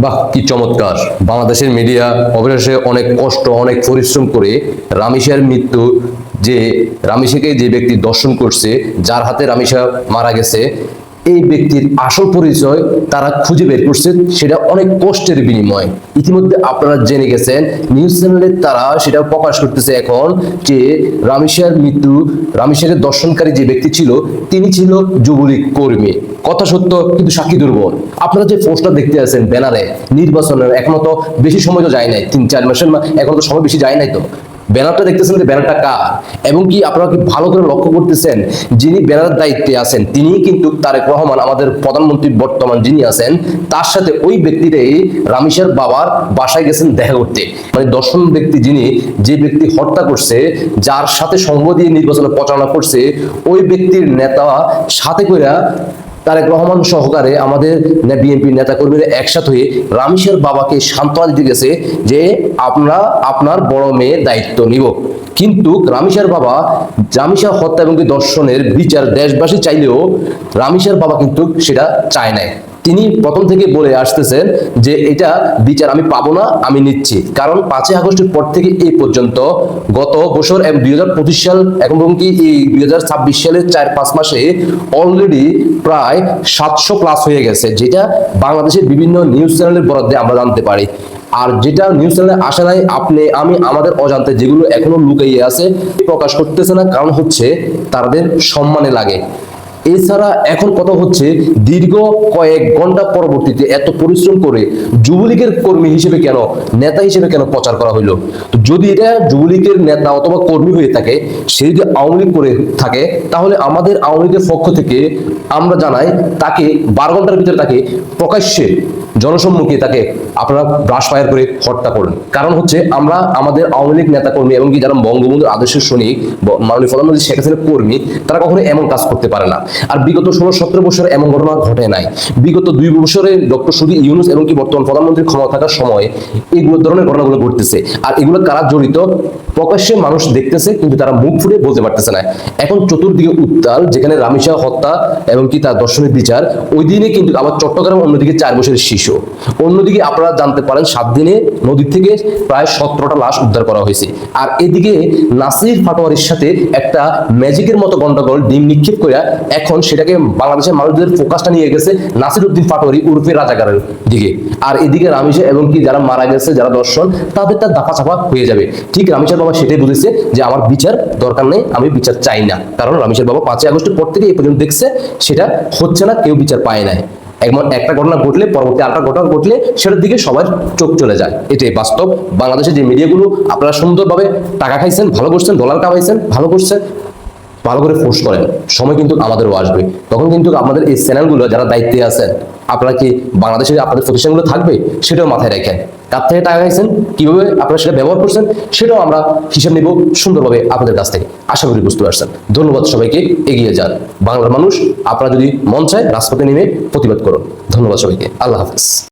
বাহ, কি চমৎকার! বাংলাদেশের মিডিয়া অবশেষে অনেক কষ্ট অনেক পরিশ্রম করে রামিসার মৃত্যু, যে রামিসাকে যে ব্যক্তি দর্শন করছে, যার হাতে রামিসা মারা গেছে, এই ব্যক্তির আসল পরিচয় তারা খুঁজে বের করছে, সেটা অনেক কষ্টের বিনিময়। ইতিমধ্যে আপনারা জেনে গেছেন, নিউজ চ্যানেলে তারা সেটা প্রকাশ করতেছে এখন যে রামিসার মৃত্যু, রামিসাকে দর্শনকারী যে ব্যক্তি ছিল তিনি ছিল যুবলীগ কর্মী। কথা সত্য, কিন্তু সাক্ষী দুর্বল। আপনারা যে পোস্টটা দেখতে আছেন ব্যানারে, নির্বাচনের এখনো তো বেশি সময় তো যায় নাই, 3-4 মাসের, এখন তো সময় বেশি যায় নাই। তো ব্যানারটা দেখতেছেন, যে ব্যানারটা কার, এবং কি আপনারা কি ভালো করে লক্ষ্য করতেছেন, যিনি ব্যানারের দায়িত্বে আছেন তিনি কিন্তু তারেক রহমান, আমাদের প্রধানমন্ত্রী বর্তমান যিনি আছেন, তার সাথে ওই ব্যক্তিটাই রামিসার বাবার বাসায় গেছেন দেখা করতে। মানে দর্শন ব্যক্তি যিনি, যে ব্যক্তি হত্যা করছে, যার সাথে সঙ্গ দিয়ে নির্বাচনে প্রচারণা করছে, ওই ব্যক্তির নেতা সাথে কইরা তারেক রহমান সহকারে আমাদের বিএনপি নেতা কর্মীরা একসাথে হয়ে রামিসার বাবাকে সান্ত্বনা দিতে গেছে যে আমরা আপনার বড় মেয়ের দায়িত্ব নিব। কিন্তু রামিসার বাবা রামিসা হত্যা এবং দর্শনের বিচার দেশবাসী চাইলেও রামিসার বাবা কিন্তু সেটা চায় নাই। তিনি প্রথম থেকে বলে আসতেছেন যে এটা বিচার আমি পাবো না, আমি নিচ্ছি। কারণ 5ই আগস্টের পর থেকে এই পর্যন্ত গত বছর 2025 সাল এখন কি এই 2026 সালের 4-5 মাসে অলরেডি প্রায় 700 প্লাস হয়ে গেছে, যেটা বাংলাদেশের বিভিন্ন নিউজ চ্যানেলের বরাদ্দে আমরা জানতে পারি। আর যেটা নিউজ চ্যানেলে আসে নাই, আপনি আমি আমাদের অজান্তে যেগুলো এখনো লুকাইয়ে আছে, প্রকাশ করতেছে না, কারণ হচ্ছে তাদের সম্মানে লাগে। এছাড়া এখন কথা হচ্ছে, দীর্ঘ কয়েক ঘন্টা পরবর্তীতে এত পরিশ্রম করে যুবলীগের কর্মী হিসেবে কেন, নেতা হিসেবে কেন প্রচার করা হইলো? তো যদি এটা যুবলীগের নেতা অথবা কর্মী হয়ে থাকে, সে যদি আওয়ামী লীগ করে থাকে, তাহলে আমাদের আওয়ামী লীগের পক্ষ থেকে আমরা জানাই তাকে 12 ঘন্টার ভিতরে তাকে প্রকাশ্যে জনসম্মুখে তাকে আপনারা ব্রাশ ফায়ার করে হত্যা করেন। কারণ হচ্ছে আমরা আমাদের আওয়ামী লীগ নেতা কর্মী এবং কি যারা বঙ্গবন্ধুর আদর্শের সৈনিক, মাননীয় প্রধানমন্ত্রী শেখ হাসিনার কর্মী, তারা কখনো এমন কাজ করতে পারে না। আর বিগত 16-17 বছর এমন ঘটনা ঘটে নাই। বিগত 2 বছরে ডক্টর সুধী ইউনূস এবং কি বর্তমান প্রধানমন্ত্রীর ক্ষমতা থাকার সময় এইগুলো ধরনের ঘটনাগুলো ঘটতেছে। আর এগুলো কারা জড়িত, প্রকাশ্যে মানুষ দেখতেছে, কিন্তু তারা মুখ ফুটে বলতে পারতেছে না। এখন চতুর্দিকে উত্তাল, যেখানে রামিসা হত্যা এবং কি তার দর্শনের বিচার, ওই দিনে কিন্তু আবার চট্টগ্রাম অন্যদিকে 4 বছরের শিশু। অন্যদিকে আপনারা জানতে পারেন 7 দিনে নদী থেকে প্রায় 17টা লাশ উদ্ধার করা হয়েছে। আর এদিকে নাসির পাটোয়ারির সাথে একটা ম্যাজিকের মতো গন্ডগোল ডিম নিক্ষেপ করে এখন সেটাকে বাংলাদেশের মানুষদের ফোকাসটা নিয়ে গেছে নাসির উদ্দিন পাটোয়ারি উর্ফে রাজাকারের দিকে। আর এদিকে রামিসা এবং কি যারা মারা গেছে, যারা দর্শন, তাদের তার দাফা চাপা হয়ে যাবে। ঠিক রামিসার বাবা সেটাই বুঝেছে যে আমার বিচার দরকার নেই, আমি বিচার চাই না। কারণ রামিসার বাবা 5ই আগস্টের পর থেকে এই পর্যন্ত দেখছে সেটা হচ্ছে না, কেউ বিচার পায় নাই। একটা ঘটনা ঘটলে পরবর্তী আরেকটা ঘটনা ঘটলে সেটার দিকে সবার চোখ চলে যায়। এটাই বাস্তব। বাংলাদেশের যে মিডিয়াগুলো আপনারা সুন্দরভাবে টাকা খাইছেন, ভালো করছেন, ডলার কামাইছেন, ভালো করছেন, ভালো করে ফোর্স করেন, সময় কিন্তু আমাদেরও আসবে। তখন কিন্তু আমাদের এই চ্যানেলগুলো যারা দায়িত্বে আছেন, আপনারা কি বাংলাদেশে আপনাদের প্রতিষ্ঠানগুলো থাকবে সেটাও মাথায় রাখেন। কার থেকে টাকা খাইছেন, কিভাবে আপনারা সেটা ব্যবহার করছেন, সেটাও আমরা হিসাব নেব সুন্দরভাবে আপনাদের কাছ থেকে। আশা করি বুঝতে পারছেন। ধন্যবাদ সবাইকে। এগিয়ে যান বাংলার মানুষ। আপনারা যদি মন চায় রাজপথে নেমে প্রতিবাদ করুন। ধন্যবাদ সবাইকে। আল্লাহ হাফেজ।